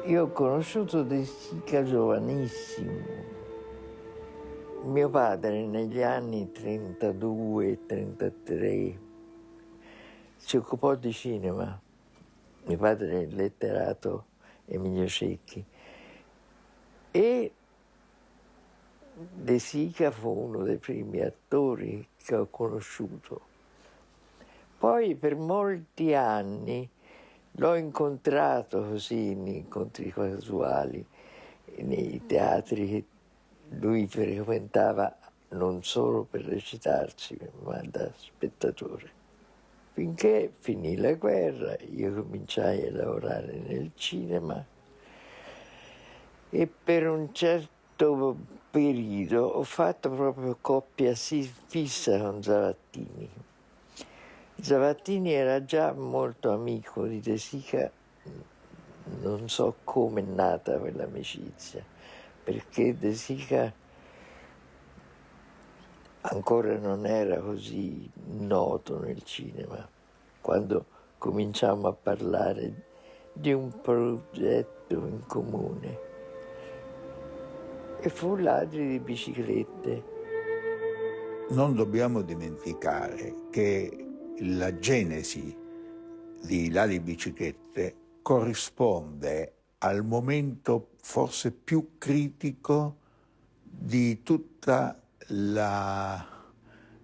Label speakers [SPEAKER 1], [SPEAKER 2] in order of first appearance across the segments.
[SPEAKER 1] Io ho conosciuto De Sica giovanissimo. Mio padre negli anni 32-33 si occupò di cinema. Mio padre è il letterato Emilio Cecchi. E De Sica fu uno dei primi attori che ho conosciuto. Poi per molti anni l'ho incontrato così in incontri casuali nei teatri che lui frequentava non solo per recitarci, ma da spettatore. Finché finì la guerra, io cominciai a lavorare nel cinema e per un certo periodo ho fatto proprio coppia fissa con Zavattini. Zavattini era già molto amico di De Sica, non so come è nata quell'amicizia, perché De Sica ancora non era così noto nel cinema, quando cominciamo a parlare di un progetto in comune. E fu Ladri di biciclette.
[SPEAKER 2] Non dobbiamo dimenticare che la genesi di Ladri di biciclette corrisponde al momento forse più critico di tutta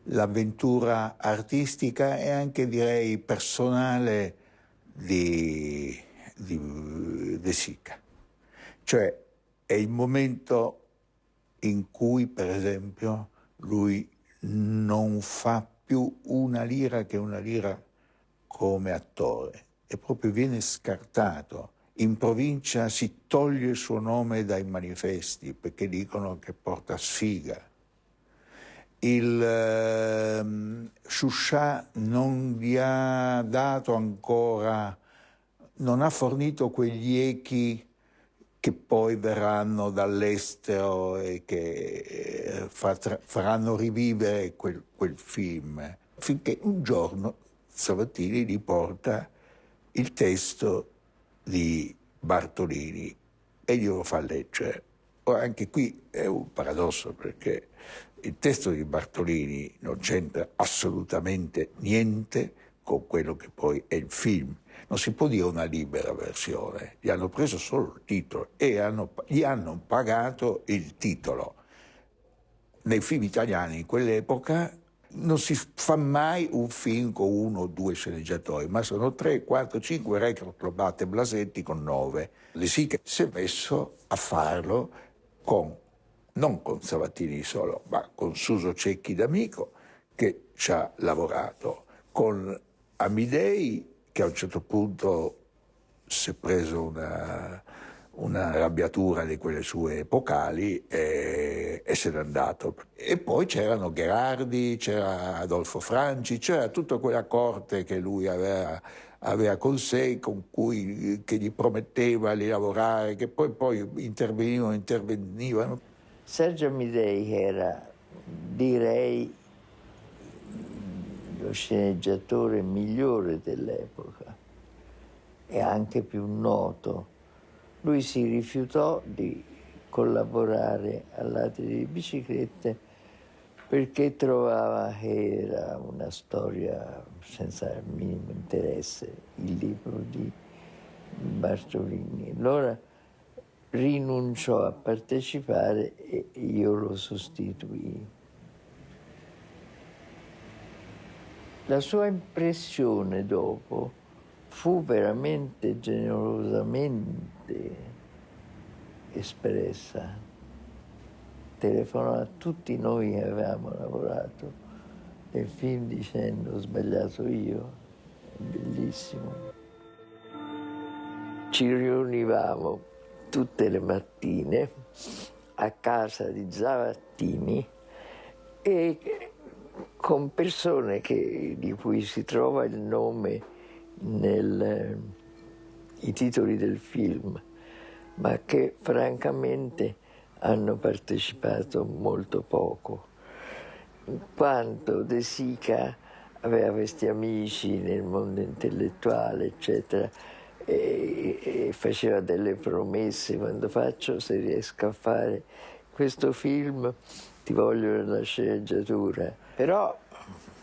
[SPEAKER 2] l'avventura artistica e anche direi personale di De Sica. Cioè è il momento in cui, per esempio, lui non fa più una lira che una lira come attore e proprio viene scartato. In provincia si toglie il suo nome dai manifesti perché dicono che porta sfiga. Il Sciuscià non gli ha dato ancora, non ha fornito quegli echi che poi verranno dall'estero e che faranno rivivere quel film, finché un giorno Zavattini gli porta il testo di Bartolini e glielo fa leggere. Ora, anche qui è un paradosso, perché il testo di Bartolini non c'entra assolutamente niente con quello che poi è il film. Non si può dire una libera versione, gli hanno preso solo il titolo e gli hanno pagato il titolo. Nei film italiani in quell'epoca non si fa mai un film con 1 o 2 sceneggiatori, ma sono 3, 4, 5, record lo batte Blasetti con 9. De Sica si è messo a farlo non con Zavattini solo, ma con Suso Cecchi d'Amico, che ci ha lavorato, con Amidei, che a un certo punto si è preso una arrabbiatura di quelle sue epocali e se n'è andato. E poi c'erano Gherardi, c'era Adolfo Franci, c'era tutta quella corte che lui aveva con sé, che gli prometteva di lavorare, che poi intervenivano.
[SPEAKER 1] Sergio Amidei era, direi, lo sceneggiatore migliore dell'epoca e anche più noto. Lui si rifiutò di collaborare a Ladri di biciclette perché trovava che era una storia senza il minimo interesse, il libro di Bartolini. Allora rinunciò a partecipare e io lo sostituii. La sua impressione dopo fu veramente generosamente espressa. Telefonò a tutti noi che avevamo lavorato nel film dicendo: ho sbagliato io, è bellissimo. Ci riunivamo tutte le mattine a casa di Zavattini e con persone di cui si trova il nome nei titoli del film, ma che francamente hanno partecipato molto poco, in quanto De Sica aveva questi amici nel mondo intellettuale, eccetera, e faceva delle promesse: quando faccio, se riesco a fare questo film, ti voglio nella sceneggiatura. Però,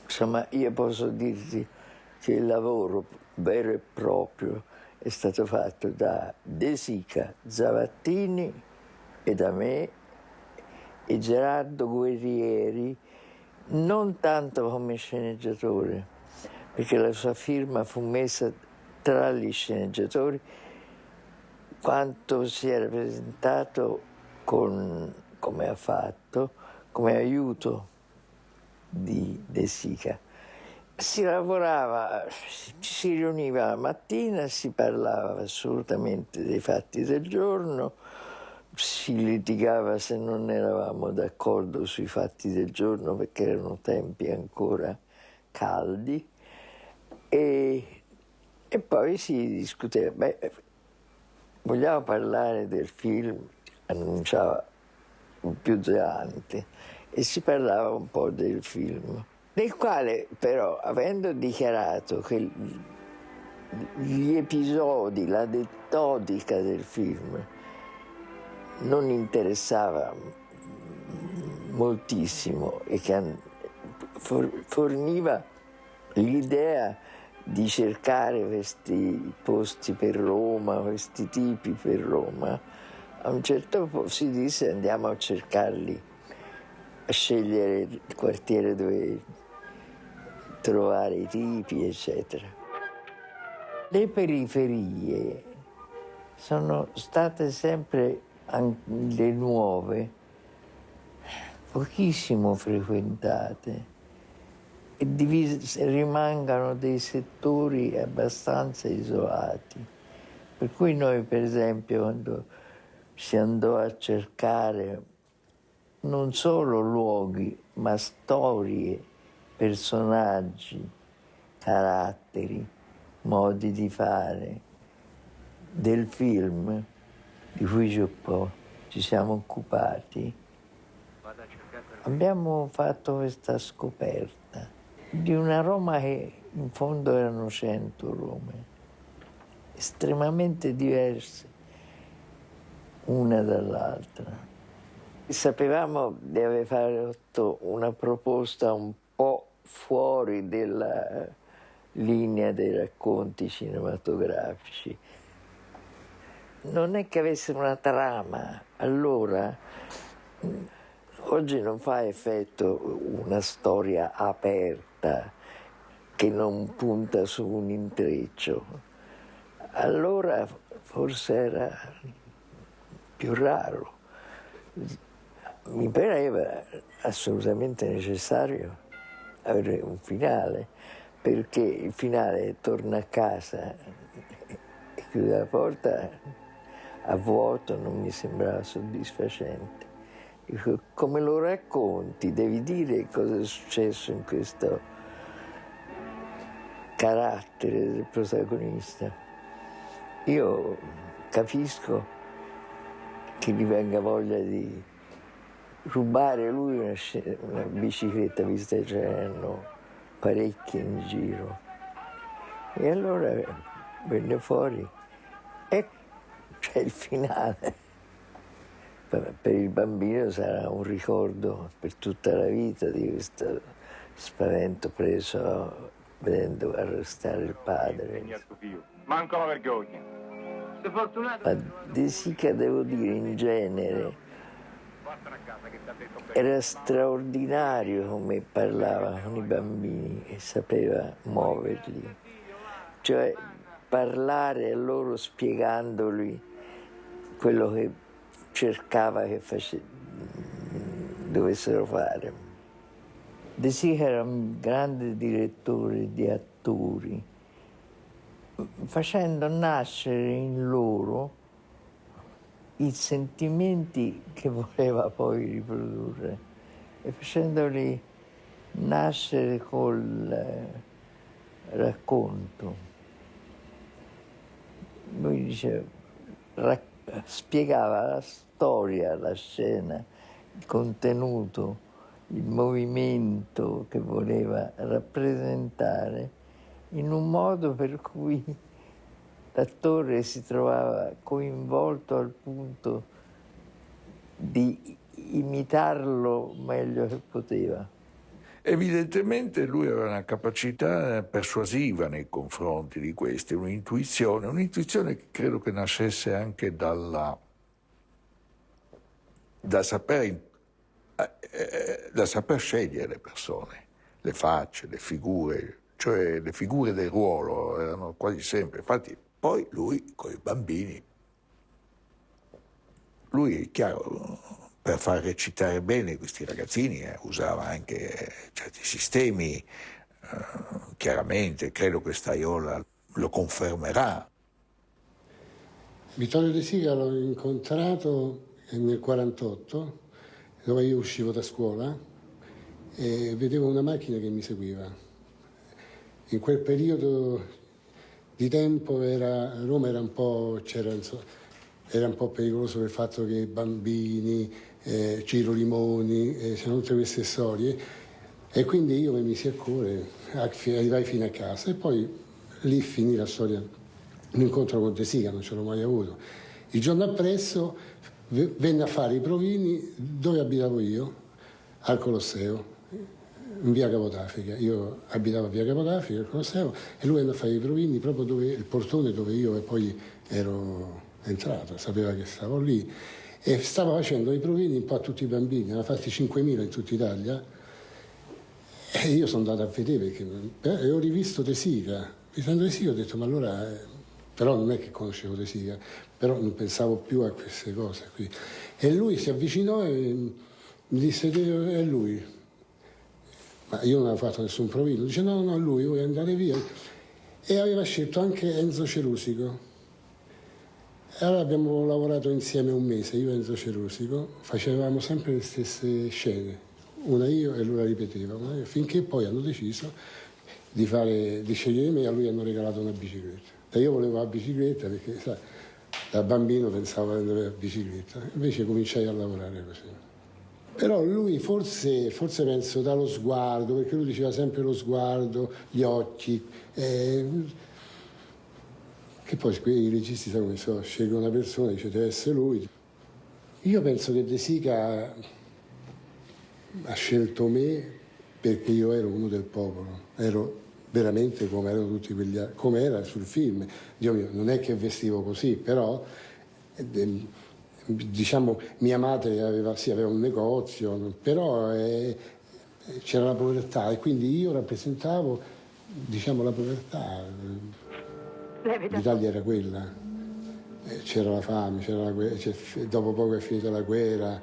[SPEAKER 1] insomma, io posso dirti che il lavoro vero e proprio è stato fatto da De Sica, Zavattini e da me e Gerardo Guerrieri, non tanto come sceneggiatore, perché la sua firma fu messa tra gli sceneggiatori, quanto si era presentato come ha fatto, come aiuto di De Sica. Si lavorava, ci si riuniva la mattina, si parlava assolutamente dei fatti del giorno, si litigava se non eravamo d'accordo sui fatti del giorno perché erano tempi ancora caldi e poi si discuteva. Beh, vogliamo parlare del film, annunciava più avanti, e si parlava un po' del film, nel quale però, avendo dichiarato che gli episodi, la metodica del film non interessava moltissimo e che forniva l'idea di cercare questi posti per Roma, questi tipi per Roma, a un certo punto si disse: andiamo a cercarli, a scegliere il quartiere dove trovare i tipi, eccetera. Le periferie sono state sempre, le nuove, pochissimo frequentate e rimangano dei settori abbastanza isolati. Per cui noi, per esempio, quando si andò a cercare non solo luoghi, ma storie, personaggi, caratteri, modi di fare del film di cui ci siamo occupati, abbiamo fatto questa scoperta di una Roma che in fondo erano 100 Rome, estremamente diverse una dall'altra. Sapevamo di aver fatto una proposta un po' fuori della linea dei racconti cinematografici. Non è che avesse una trama. Allora, oggi non fa effetto una storia aperta che non punta su un intreccio. Allora forse era più raro. Mi pareva assolutamente necessario avere un finale, perché il finale torna a casa e chiude la porta a vuoto, non mi sembrava soddisfacente. Dico, come lo racconti? Devi dire cosa è successo in questo carattere del protagonista. Io capisco che gli venga voglia di rubare lui una bicicletta, visto che c'erano parecchie in giro. E allora venne fuori e c'è il finale. Per il bambino sarà un ricordo per tutta la vita di questo spavento preso vedendo arrestare il padre.
[SPEAKER 3] Manco la vergogna.
[SPEAKER 1] Ma De Sica, devo dire, in genere era straordinario come parlava con i bambini e sapeva muoverli, cioè parlare a loro spiegandoli quello che cercava che dovessero fare. De Sica era un grande direttore di attori, facendo nascere in loro i sentimenti che voleva poi riprodurre e facendoli nascere col racconto. Lui diceva, spiegava la storia, la scena, il contenuto, il movimento che voleva rappresentare in un modo per cui l'attore si trovava coinvolto al punto di imitarlo meglio che poteva.
[SPEAKER 2] Evidentemente lui aveva una capacità persuasiva nei confronti di questi, un'intuizione che credo che nascesse anche da saper scegliere le persone, le facce, le figure, cioè le figure del ruolo erano quasi sempre. Infatti poi lui con i bambini, lui chiaro, per far recitare bene questi ragazzini usava anche certi sistemi, chiaramente, credo che Staiola lo confermerà.
[SPEAKER 4] Vittorio De Sica l'ho incontrato nel 1948, dove io uscivo da scuola e vedevo una macchina che mi seguiva. In quel periodo di tempo Roma era un po', era un po' pericoloso per il fatto che bambini, Ciro Limoni, c'erano tutte queste storie, e quindi io mi misi a correre, arrivai fino a casa e poi lì finì la storia, l'incontro con De Sica, non ce l'ho mai avuto. Il giorno appresso venne a fare i provini dove abitavo io, al Colosseo, in via Capodafrica. Io abitavo a via Capodafrica, al Colosseo, e lui venne a fare i provini proprio dove, il portone dove io poi ero entrato, sapeva che stavo lì, e stava facendo i provini un po' a tutti i bambini, ne aveva fatti 5.000 in tutta Italia, e io sono andato a vedere perché ho rivisto De Sica. Visitando De Sica ho detto, ma allora, però non è che conoscevo De Sica, però non pensavo più a queste cose qui. E lui si avvicinò e mi disse, è lui. Ma io non avevo fatto nessun provino. Dice, no, no, lui, vuoi andare via? E aveva scelto anche Enzo Cerusico. E allora abbiamo lavorato insieme un mese, io e Enzo Cerusico, facevamo sempre le stesse scene, una io e lui la ripeteva, finché poi hanno deciso di scegliere me, e a lui hanno regalato una bicicletta. E io volevo la bicicletta perché, sai, da bambino pensavo di andare a bicicletta, invece cominciai a lavorare così. Però lui forse penso dallo sguardo, perché lui diceva sempre lo sguardo, gli occhi, che poi i registi, sai come so, scelgono una persona e dice deve essere lui. Io penso che De Sica ha scelto me perché io ero uno del popolo, ero veramente come erano tutti quegli altri, come era sul film. Dio mio, non è che vestivo così, però diciamo mia madre aveva un negozio, però c'era la povertà e quindi io rappresentavo, diciamo, la povertà. L'Italia era quella, c'era la fame, c'era la guerra, dopo poco è finita la guerra,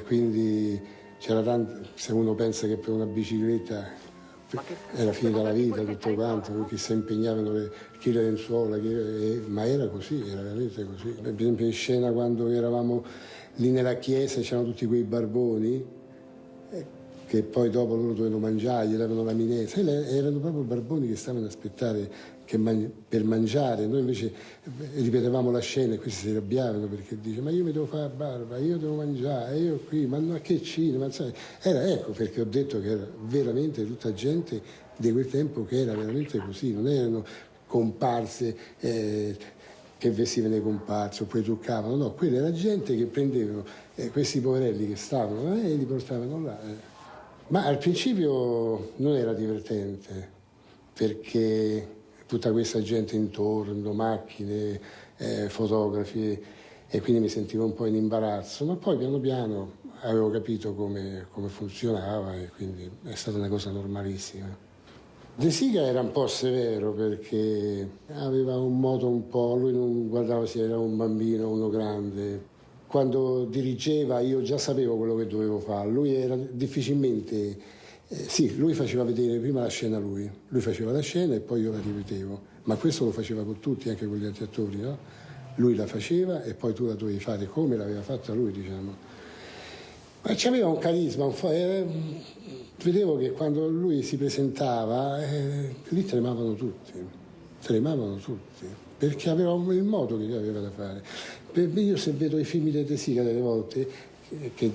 [SPEAKER 4] quindi c'era tanto, se uno pensa che per una bicicletta era finita la vita, tutto quanto, perché si impegnavano chi le lenzuola, ma era così, era veramente così. Per esempio in scena quando eravamo lì nella chiesa c'erano tutti quei barboni, che poi dopo loro dovevano mangiare, gli davano la minezza, erano proprio barboni che stavano ad aspettare per mangiare. Noi invece ripetevamo la scena e questi si arrabbiavano perché dice ma io mi devo fare la barba, io devo mangiare, io qui, ma che cinema, era, ecco perché ho detto che era veramente tutta gente di quel tempo che era veramente così, non erano comparse che vestivano i comparsi oppure truccavano, no, quella era gente che prendevano questi poverelli che stavano e li portavano là. Ma al principio non era divertente, perché tutta questa gente intorno, macchine, fotografi, e quindi mi sentivo un po' in imbarazzo, ma poi piano piano avevo capito come funzionava e quindi è stata una cosa normalissima. De Sica era un po' severo perché aveva un modo un po', lui non guardava se era un bambino o uno grande. Quando dirigeva io già sapevo quello che dovevo fare, lui era difficilmente, sì, lui faceva vedere prima la scena lui faceva la scena e poi io la ripetevo, ma questo lo faceva con tutti, anche con gli altri attori, no? Lui la faceva e poi tu la dovevi fare come l'aveva fatta lui, diciamo. Ma c'aveva un carisma, vedevo che quando lui si presentava, lì tremavano tutti, perché aveva il modo che aveva da fare. Io se vedo i film di De Sica delle volte, che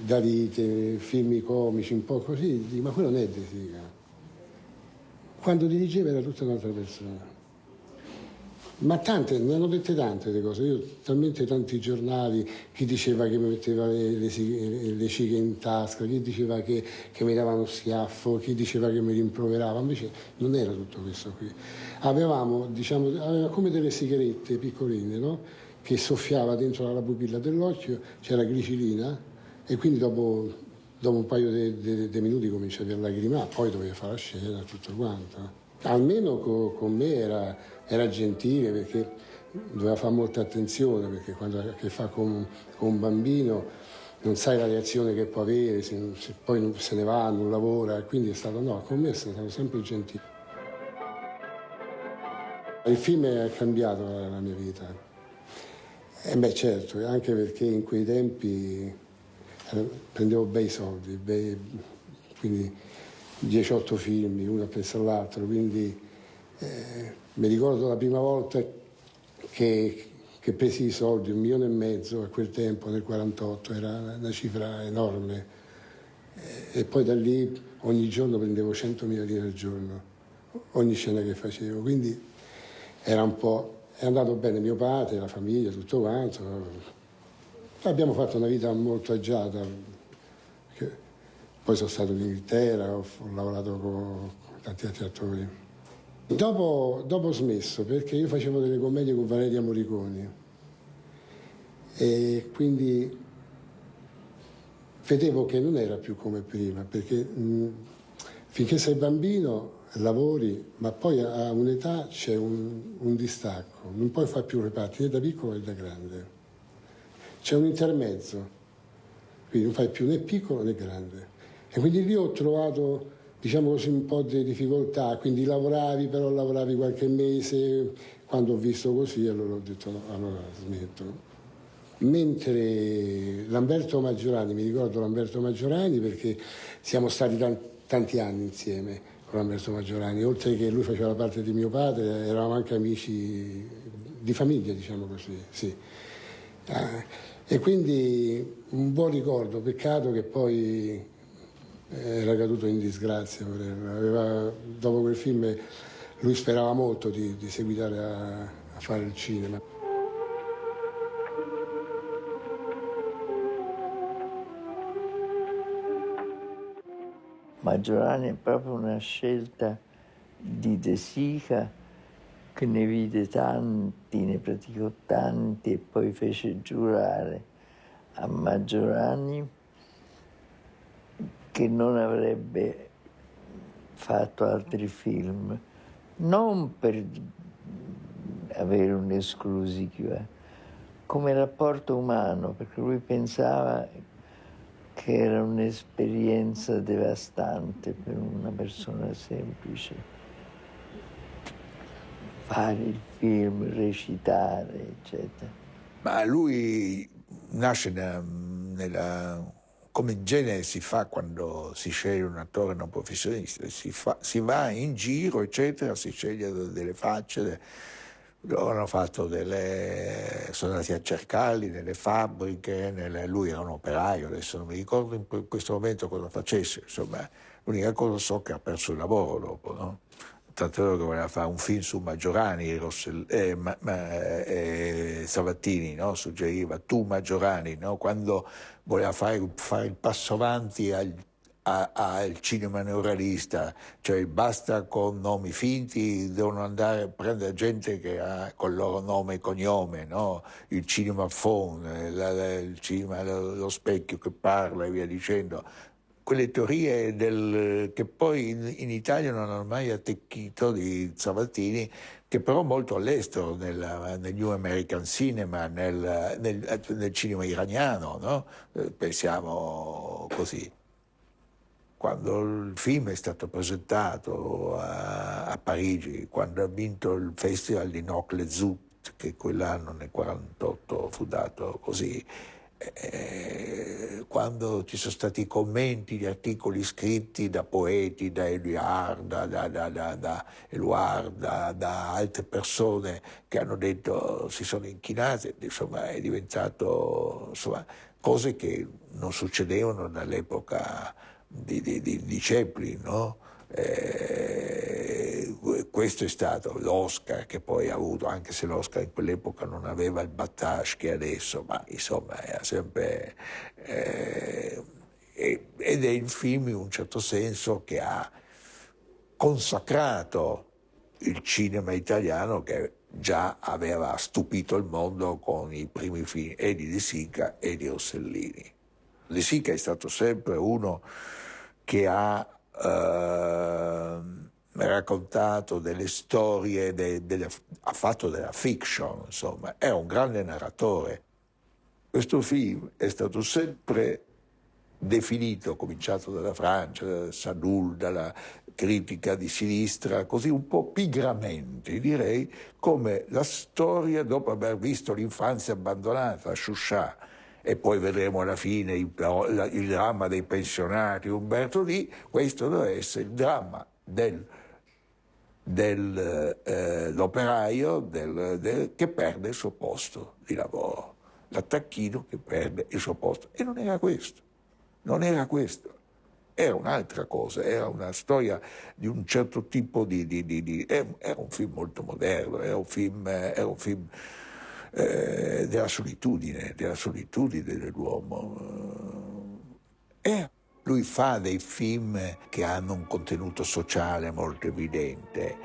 [SPEAKER 4] da vite, film comici, un po' così, dico, ma quello non è De Sica. Quando dirigeva era tutta un'altra persona. Ma tante, ne hanno dette tante le cose, io talmente tanti giornali, chi diceva che mi metteva le cighe in tasca, chi diceva che mi dava uno schiaffo, chi diceva che mi rimproverava, invece non era tutto questo qui. Avevamo, diciamo, aveva come delle sigarette piccoline, no? Che soffiava dentro la pupilla dell'occhio, c'era glicilina e quindi dopo un paio di minuti cominciavi a lacrimare, poi dovevi fare la scena, tutto quanto. Almeno con me era gentile perché doveva fare molta attenzione, perché quando che fa con un bambino non sai la reazione che può avere, se poi se ne va, non lavora, quindi è stato, no, con me è stato sempre gentile. Il film ha cambiato la mia vita. E beh certo, anche perché in quei tempi prendevo bei soldi, quindi 18 film, uno appresso all'altro, quindi mi ricordo la prima volta che presi i soldi, 1,5 milioni a quel tempo, nel 48, era una cifra enorme. E poi da lì ogni giorno prendevo 100.000 lire al giorno, ogni scena che facevo, quindi era un po'... È andato bene mio padre, la famiglia, tutto quanto. Abbiamo fatto una vita molto agiata. Poi sono stato in Inghilterra, ho lavorato con tanti altri attori. Dopo ho smesso perché io facevo delle commedie con Valeria Moriconi e quindi vedevo che non era più come prima, perché finché sei bambino lavori, ma poi a un'età c'è un distacco, non puoi fare più reparti né da piccolo né da grande. C'è un intermezzo, quindi non fai più né piccolo né grande. E quindi lì ho trovato, diciamo così, un po' di difficoltà, quindi lavoravi, però lavoravi qualche mese, quando ho visto così allora ho detto no, allora smetto. Mentre Lamberto Maggiorani, mi ricordo Lamberto Maggiorani perché siamo stati tanti anni insieme con Lamberto Maggiorani, oltre che lui faceva la parte di mio padre, eravamo anche amici di famiglia, diciamo così, sì. E quindi un buon ricordo, peccato che poi era caduto in disgrazia. Dopo quel film lui sperava molto di seguitare a fare il cinema.
[SPEAKER 1] Maggiorani è proprio una scelta di De Sica, che ne vide tanti, ne praticò tanti e poi fece giurare a Maggiorani che non avrebbe fatto altri film, non per avere un'esclusiva, come rapporto umano, perché lui pensava che era un'esperienza devastante per una persona semplice. Fare il film, recitare, eccetera.
[SPEAKER 2] Ma lui nasce come in genere si fa quando si sceglie un attore non professionista, si va in giro, eccetera, si sceglie delle facce. Loro hanno fatto sono andati a cercarli nelle fabbriche, lui era un operaio, adesso non mi ricordo in questo momento cosa facesse, insomma, l'unica cosa so che ha perso il lavoro dopo, no? Tanto che voleva fare un film su Maggiorani, Savattini, no? Suggeriva tu Maggiorani, no? Quando voleva fare il passo avanti al cinema neorealista, cioè basta con nomi finti, devono andare a prendere gente che ha col loro nome e cognome, no? Il cinema phone, il cinema, lo specchio che parla e via dicendo. Quelle teorie che poi in Italia non hanno mai attecchito di Savattini, che però molto all'estero, nel New American Cinema, nel cinema iraniano, no? Pensiamo così. Quando il film è stato presentato a Parigi, quando ha vinto il Festival di Noc-le-Zout, che quell'anno nel 1948 fu dato così, quando ci sono stati i commenti, gli articoli scritti da poeti, da Éluard, da altre persone che hanno detto, si sono inchinate, insomma è diventato, insomma, cose che non succedevano dall'epoca di Chaplin, no? questo è stato l'Oscar che poi ha avuto, anche se l'Oscar in quell'epoca non aveva il battage che adesso, ma insomma era sempre... ed è il film in un certo senso che ha consacrato il cinema italiano, che già aveva stupito il mondo con i primi film e di De Sica e di Rossellini. De Sica è stato sempre uno che ha raccontato delle storie, ha fatto della fiction, insomma, è un grande narratore. Questo film è stato sempre definito, cominciato dalla Francia, da Sadoul, dalla critica di sinistra, così un po' pigramente, direi, come la storia, dopo aver visto l'infanzia abbandonata, Sciuscià, e poi vedremo alla fine il dramma dei pensionati, Umberto Lee, questo deve essere il dramma dell'operaio che perde il suo posto di lavoro, l'attacchino che perde il suo posto. E non era questo, era un'altra cosa, era una storia di un certo tipo era un film molto moderno, era un film della solitudine dell'uomo. Lui fa dei film che hanno un contenuto sociale molto evidente,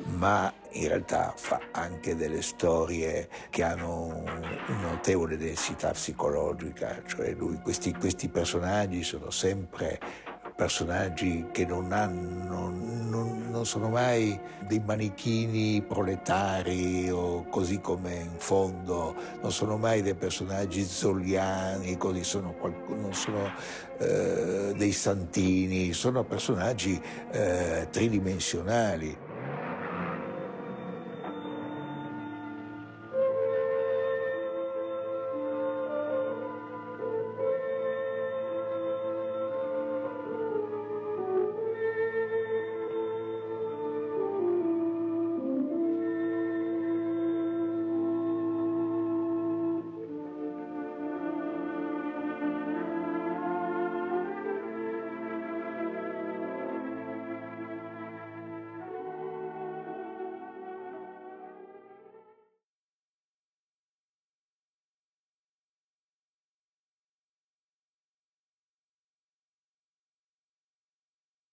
[SPEAKER 2] ma in realtà fa anche delle storie che hanno una notevole densità psicologica, cioè questi personaggi sono sempre personaggi che non sono mai dei manichini proletari, o così come in fondo non sono mai dei personaggi zolliani, così non sono dei santini, sono personaggi tridimensionali.